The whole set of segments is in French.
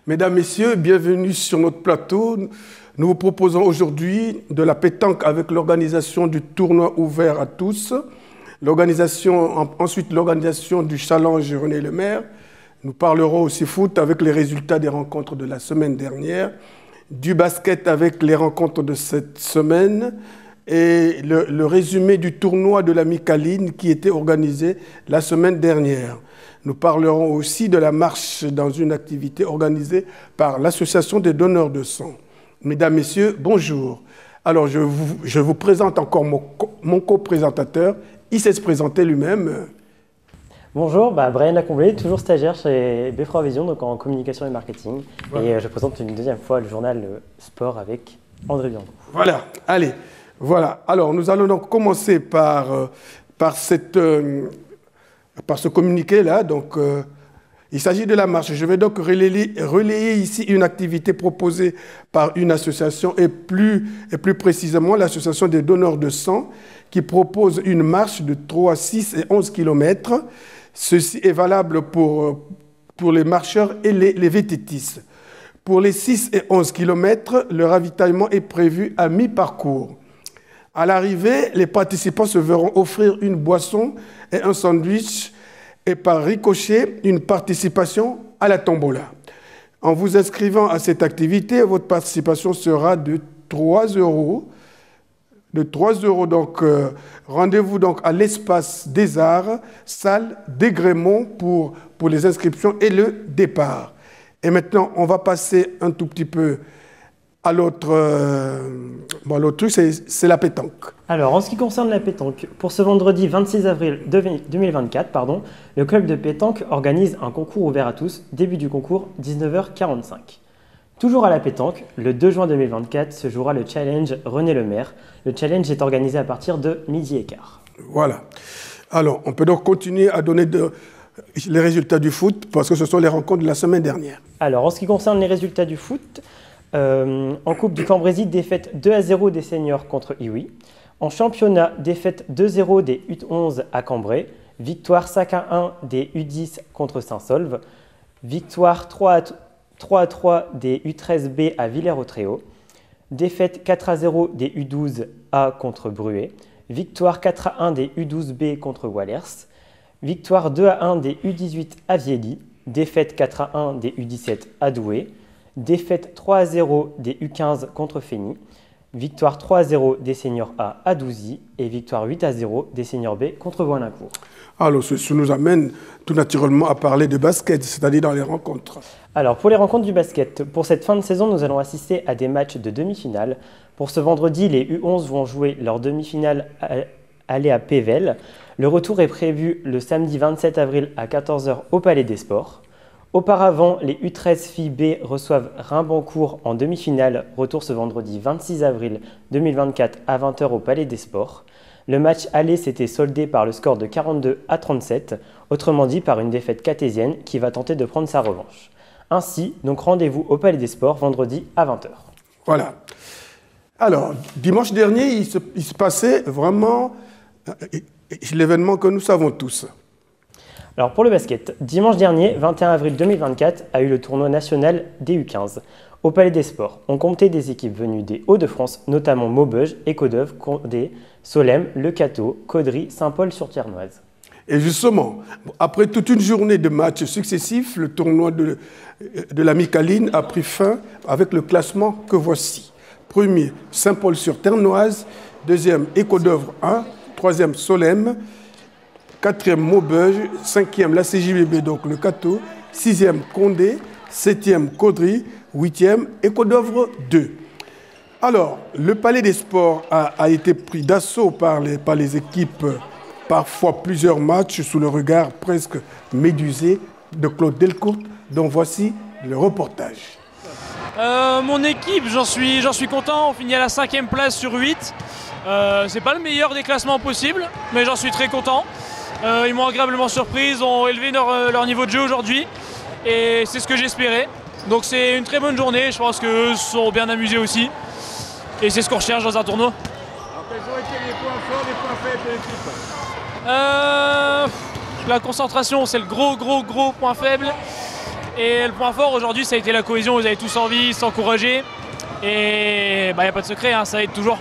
Mesdames, Messieurs, bienvenue sur notre plateau. Nous vous proposons aujourd'hui de la pétanque avec l'organisation du tournoi ouvert à tous, ensuite l'organisation du challenge René Lemaire. Nous parlerons aussi foot avec les résultats des rencontres de la semaine dernière, du basket avec les rencontres de cette semaine et le résumé du tournoi de la Micaline qui était organisé la semaine dernière. Nous parlerons aussi de la marche dans une activité organisée par l'Association des donneurs de sang. Mesdames, Messieurs, bonjour. Alors, je vous présente encore mon co-présentateur. Il sait se présenter lui-même. Bonjour, Brian Lacomblé, toujours stagiaire chez Beffroi Vision, donc en communication et marketing. Voilà. Et je présente une deuxième fois le journal Sport avec André Bianco. Voilà, allez, voilà. Alors, nous allons donc commencer par ce communiqué-là. Donc, il s'agit de la marche. Je vais donc relayer ici une activité proposée par une association et plus précisément l'association des donneurs de sang qui propose une marche de 3, 6 et 11 km. Ceci est valable pour les marcheurs et les vététistes. Pour les 6 et 11 km, le ravitaillement est prévu à mi-parcours. À l'arrivée, les participants se verront offrir une boisson et un sandwich et par ricochet, une participation à la tombola. En vous inscrivant à cette activité, votre participation sera de 3 €. De 3 €, donc rendez-vous donc à l'Espace des Arts, salle d'Aigrémont pour les inscriptions et le départ. Et maintenant, on va passer un tout petit peu à l'autre truc, c'est la pétanque. Alors, en ce qui concerne la pétanque, pour ce vendredi 26 avril 2024, le club de pétanque organise un concours ouvert à tous, début du concours 19h45. Toujours à la pétanque, le 2 juin 2024 se jouera le challenge René Lemaire. Le challenge est organisé à partir de 12h15. Voilà. Alors, on peut donc continuer à donner les résultats du foot parce que ce sont les rencontres de la semaine dernière. Alors, en ce qui concerne les résultats du foot, en Coupe du Cambrésis, défaite 2-0 des seniors contre Iwi. En championnat, défaite 2-0 des U11 à Cambrai. Victoire 5-1 des U10 contre Saint-Solve. Victoire 3-3 des U13B à Villers-au-Tréau. Défaite 4-0 des U12A contre Bruay. Victoire 4-1 des U12B contre Wallers. Victoire 2-1 des U18 à Viely. Défaite 4-1 des U17 à Douai. Défaite 3-0 des U15 contre Fény. Victoire 3-0 des seniors A à Douzy et victoire 8-0 des seniors B contre Boislincourt. Alors, ceci nous amène tout naturellement à parler de basket, c'est-à-dire dans les rencontres. Alors, pour les rencontres du basket, pour cette fin de saison, nous allons assister à des matchs de demi-finale. Pour ce vendredi, les U11 vont jouer leur demi-finale aller à Pével. Le retour est prévu le samedi 27 avril à 14h au Palais des Sports. Auparavant, les U13 filles B reçoivent Rimbancourt en demi-finale, retour ce vendredi 26 avril 2024 à 20h au Palais des Sports. Le match aller s'était soldé par le score de 42-37, autrement dit par une défaite cartésienne qui va tenter de prendre sa revanche. Ainsi, donc rendez-vous au Palais des Sports vendredi à 20h. Voilà. Alors, dimanche dernier, il se passait vraiment l'événement que nous savons tous. Alors pour le basket, dimanche dernier, 21 avril 2024, a eu le tournoi national des U15. Au Palais des Sports, on comptait des équipes venues des Hauts-de-France, notamment Maubeuge, Écodeuve, Condé, Solesmes, Le Cateau, Caudry, Saint-Paul-sur-Thiernoise. Et justement, après toute une journée de matchs successifs, le tournoi de la Micaline a pris fin avec le classement que voici. Premier, Saint-Paul-sur-Thiernoise. Deuxième, Écodeuve 1. Troisième, Solesmes. Quatrième, Maubeuge. Cinquième, la CJBB, donc le Cateau. Sixième, Condé. Septième, Caudry. Huitième, Écodeuve 2. Alors, le Palais des Sports a été pris d'assaut par les équipes, parfois plusieurs matchs, sous le regard presque médusé de Claude Delcourt, dont voici le reportage. Mon équipe, j'en suis content, on finit à la 5e place sur 8. C'est pas le meilleur des classements possibles, mais j'en suis très content. Ils m'ont agréablement surpris, ils ont élevé leur niveau de jeu aujourd'hui et c'est ce que j'espérais. Donc c'est une très bonne journée, je pense qu'eux se sont bien amusés aussi et c'est ce qu'on recherche dans un tournoi. Alors quels ont été les points forts, les points faibles de l'équipe? La concentration, c'est le gros point faible Et le point fort aujourd'hui, ça a été la cohésion. Vous avez tous envie, s'encourager. Et il n'y a pas de secret, hein, ça aide toujours.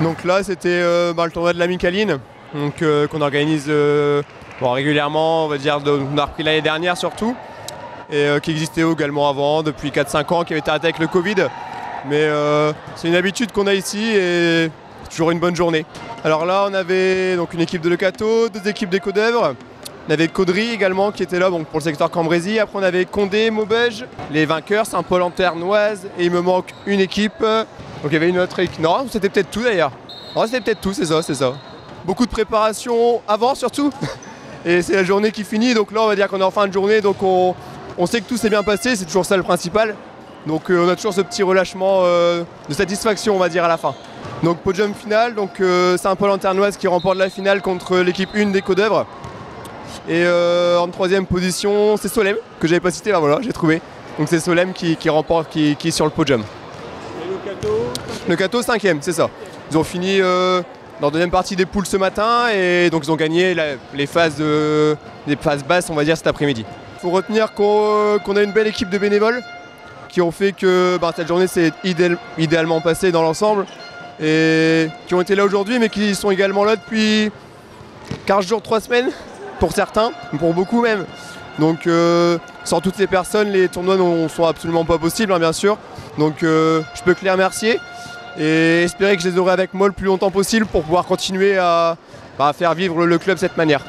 Donc là c'était le tournoi de l'Amicaline qu'on organise régulièrement, on va dire, on a repris l'année dernière surtout, et qui existait également avant, depuis 4-5 ans, qui avait été arrêté avec le Covid. Mais c'est une habitude qu'on a ici et toujours une bonne journée. Alors là on avait donc une équipe de Lecato, 2 équipes d'Éco-d'Èvre, on avait Caudry également qui était là donc, pour le secteur Cambrésis. Après on avait Condé, Maubeuge, les vainqueurs, Saint-Paul-en-Ternoise, et il me manque une équipe. Donc il y avait une autre équipe. Non, c'était peut-être tout d'ailleurs. Non, c'était peut-être tout, c'est ça. Beaucoup de préparation avant surtout. Et c'est la journée qui finit. Donc là, on va dire qu'on est en fin de journée. Donc on sait que tout s'est bien passé. C'est toujours ça le principal. Donc on a toujours ce petit relâchement de satisfaction, on va dire, à la fin. Donc podium final. Donc Saint-Paul-en-Ternoise qui remporte la finale contre l'équipe 1 d'Éco-d'Èvre. Et en 3e position, c'est Solem, que j'avais pas cité. Voilà, j'ai trouvé. Donc c'est Solem qui remporte, qui est sur le podium. Le Cato 5e, c'est ça. Ils ont fini dans la deuxième partie des poules ce matin et donc ils ont gagné les phases basses, on va dire, cet après-midi. Il faut retenir qu'on a une belle équipe de bénévoles qui ont fait que cette journée s'est idéalement passée dans l'ensemble et qui ont été là aujourd'hui, mais qui sont également là depuis 15 jours, 3 semaines pour certains, pour beaucoup même. Donc sans toutes ces personnes, les tournois ne sont absolument pas possibles, hein, bien sûr. Donc je peux que les remercier et espérer que je les aurai avec moi le plus longtemps possible pour pouvoir continuer à faire vivre le club de cette manière.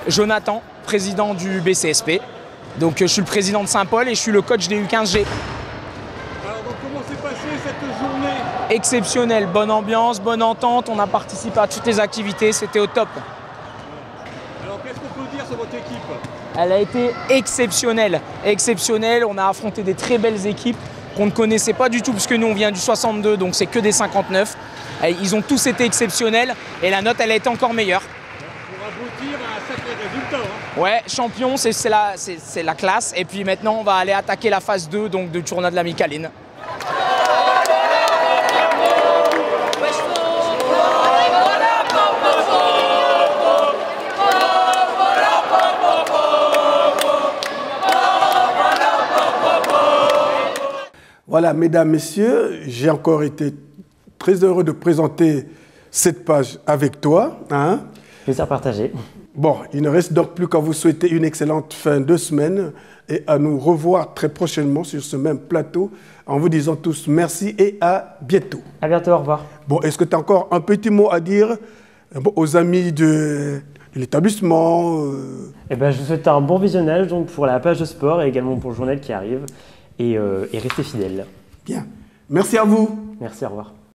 Jonathan, président du BCSP. Donc je suis le président de Saint-Paul et je suis le coach des U15G. Alors donc comment s'est passée cette journée? Exceptionnel, bonne ambiance, bonne entente, on a participé à toutes les activités, c'était au top. Alors qu'est-ce qu'on peut dire sur votre équipe? Elle a été exceptionnelle, exceptionnelle, on a affronté des très belles équipes qu'on ne connaissait pas du tout puisque nous on vient du 62 donc c'est que des 59. Ils ont tous été exceptionnels et la note elle a été encore meilleure. Pour aboutir à un sacré résultat. Hein. Ouais, champion c'est la classe et puis maintenant on va aller attaquer la phase 2 donc du tournoi de la Micaline. Voilà, mesdames, messieurs, j'ai encore été très heureux de présenter cette page avec toi. Hein. Plaisir partagé. Bon, il ne reste donc plus qu'à vous souhaiter une excellente fin de semaine et à nous revoir très prochainement sur ce même plateau en vous disant tous merci et à bientôt. À bientôt, au revoir. Bon, est-ce que tu as encore un petit mot à dire aux amis de l'établissement Eh ben, je vous souhaite un bon visionnage donc, pour la page de sport et également pour le journal qui arrive. Et restez fidèles. Bien. Merci à vous. Merci, au revoir.